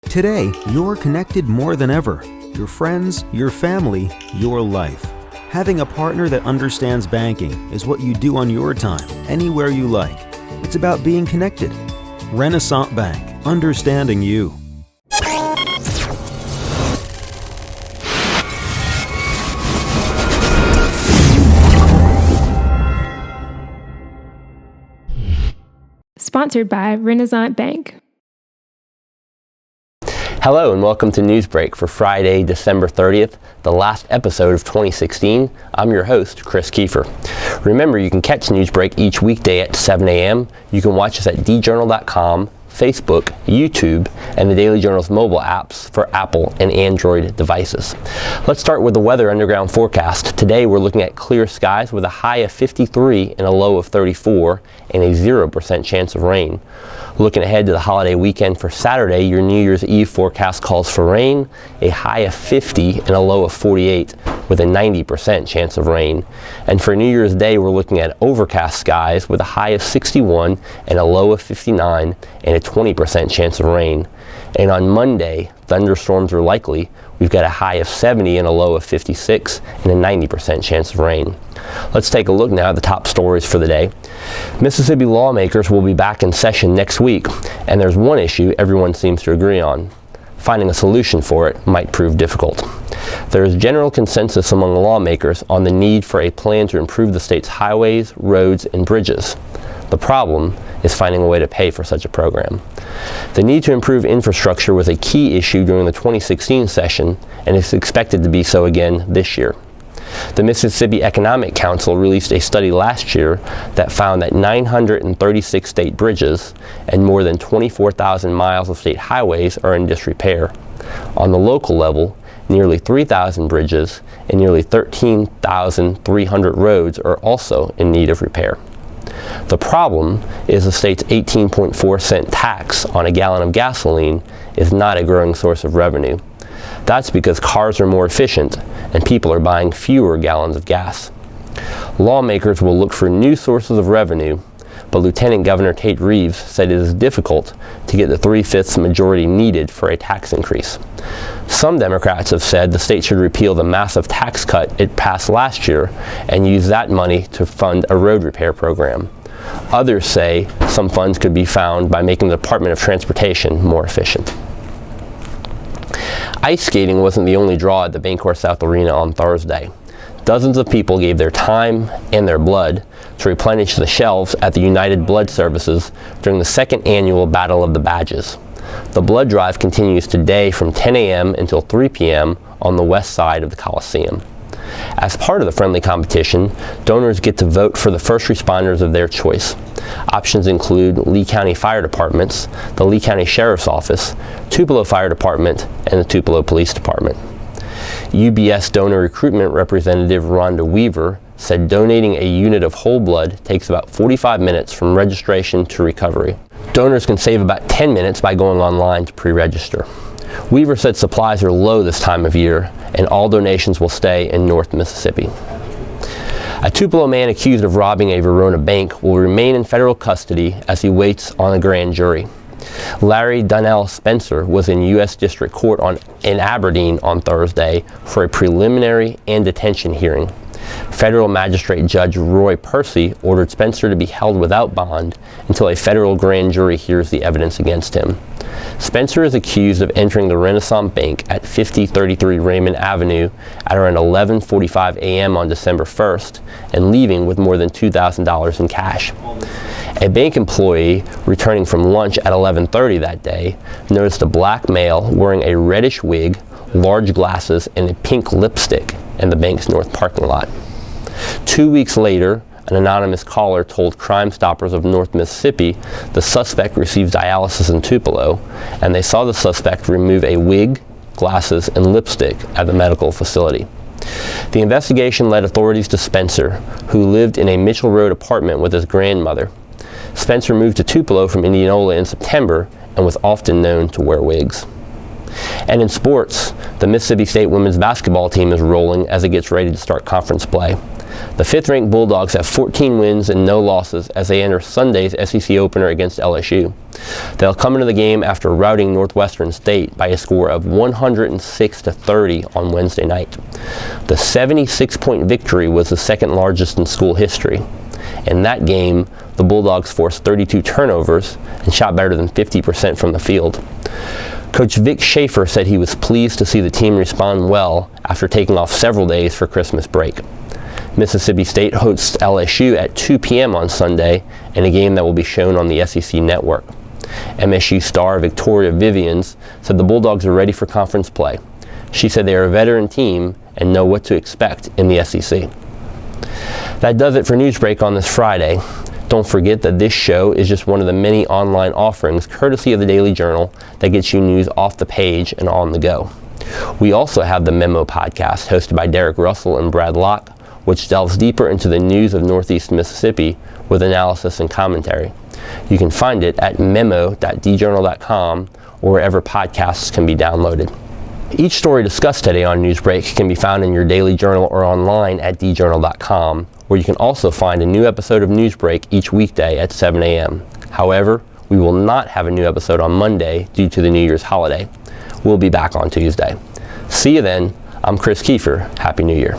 Today, you're connected more than ever. Your friends, your family, your life. Having a partner that understands banking is what you do on your time, anywhere you like. It's about being connected. Renaissance Bank, understanding you. Sponsored by Renaissance Bank. Hello and welcome to Newsbreak for Friday, December 30th, the last episode of 2016. I'm your host, Chris Kiefer. Remember, you can catch Newsbreak each weekday at 7 a.m. You can watch us at djournal.com, Facebook, YouTube, and the Daily Journal's mobile apps for Apple and Android devices. Let's start with the weather underground forecast. Today we're looking at clear skies with a high of 53 and a low of 34 and a 0% chance of rain. Looking ahead to the holiday weekend for Saturday, your New Year's Eve forecast calls for rain, a high of 50 and a low of 48 with a 90% chance of rain. And for New Year's Day, we're looking at overcast skies with a high of 61 and a low of 59 and a 20% chance of rain. And on Monday, thunderstorms are likely. We've got a high of 70 and a low of 56 and a 90% chance of rain. Let's take a look now at the top stories for the day. Mississippi lawmakers will be back in session next week, and there's one issue everyone seems to agree on. Finding a solution for it might prove difficult. There is general consensus among lawmakers on the need for a plan to improve the state's highways, roads, and bridges. The problem is finding a way to pay for such a program. The need to improve infrastructure was a key issue during the 2016 session and is expected to be so again this year. The Mississippi Economic Council released a study last year that found that 936 state bridges and more than 24,000 miles of state highways are in disrepair. On the local level, nearly 3,000 bridges and nearly 13,300 roads are also in need of repair. The problem is the state's 18.4-cent tax on a gallon of gasoline is not a growing source of revenue. That's because cars are more efficient and people are buying fewer gallons of gas. Lawmakers will look for new sources of revenue, but Lieutenant Governor Tate Reeves said it is difficult to get the 3/5 majority needed for a tax increase. Some Democrats have said the state should repeal the massive tax cut it passed last year and use that money to fund a road repair program. Others say some funds could be found by making the Department of Transportation more efficient. Ice skating wasn't the only draw at the Bancorp South Arena on Thursday. Dozens of people gave their time and their blood to replenish the shelves at the United Blood Services during the second annual Battle of the Badges. The blood drive continues today from 10 a.m. until 3 p.m. on the west side of the Coliseum. As part of the friendly competition, donors get to vote for the first responders of their choice. Options include Lee County Fire Departments, the Lee County Sheriff's Office, Tupelo Fire Department, and the Tupelo Police Department. UBS donor recruitment representative Rhonda Weaver said donating a unit of whole blood takes about 45 minutes from registration to recovery. Donors can save about 10 minutes by going online to pre-register. Weaver said supplies are low this time of year and all donations will stay in North Mississippi. A Tupelo man accused of robbing a Verona bank will remain in federal custody as he waits on a grand jury. Larry Donnell Spencer was in U.S. District Court in Aberdeen on Thursday for a preliminary and detention hearing. Federal Magistrate Judge Roy Percy ordered Spencer to be held without bond until a federal grand jury hears the evidence against him. Spencer is accused of entering the Renaissance Bank at 5033 Raymond Avenue at around 11:45 a.m. on December 1st and leaving with more than $2,000 in cash. A bank employee returning from lunch at 11:30 that day noticed a black male wearing a reddish wig, large glasses, and a pink lipstick in the bank's north parking lot. 2 weeks later, an anonymous caller told Crime Stoppers of North Mississippi the suspect received dialysis in Tupelo, and they saw the suspect remove a wig, glasses, and lipstick at the medical facility. The investigation led authorities to Spencer, who lived in a Mitchell Road apartment with his grandmother. Spencer moved to Tupelo from Indianola in September and was often known to wear wigs. And in sports, the Mississippi State women's basketball team is rolling as it gets ready to start conference play. The 5th-ranked Bulldogs have 14 wins and no losses as they enter Sunday's SEC opener against LSU. They'll come into the game after routing Northwestern State by a score of 106-30 on Wednesday night. The 76-point victory was the second largest in school history. In that game, the Bulldogs forced 32 turnovers and shot better than 50% from the field. Coach Vic Schaefer said he was pleased to see the team respond well after taking off several days for Christmas break. Mississippi State hosts LSU at 2 p.m. on Sunday in a game that will be shown on the SEC network. MSU star Victoria Vivians said the Bulldogs are ready for conference play. She said they are a veteran team and know what to expect in the SEC. That does it for Newsbreak on this Friday. Don't forget that this show is just one of the many online offerings courtesy of the Daily Journal that gets you news off the page and on the go. We also have the Memo podcast hosted by Derek Russell and Brad Locke, which delves deeper into the news of Northeast Mississippi with analysis and commentary. You can find it at memo.djournal.com or wherever podcasts can be downloaded. Each story discussed today on Newsbreak can be found in your Daily Journal or online at djournal.com, where you can also find a new episode of Newsbreak each weekday at 7 a.m. However, we will not have a new episode on Monday due to the New Year's holiday. We'll be back on Tuesday. See you then. I'm Chris Kiefer. Happy New Year.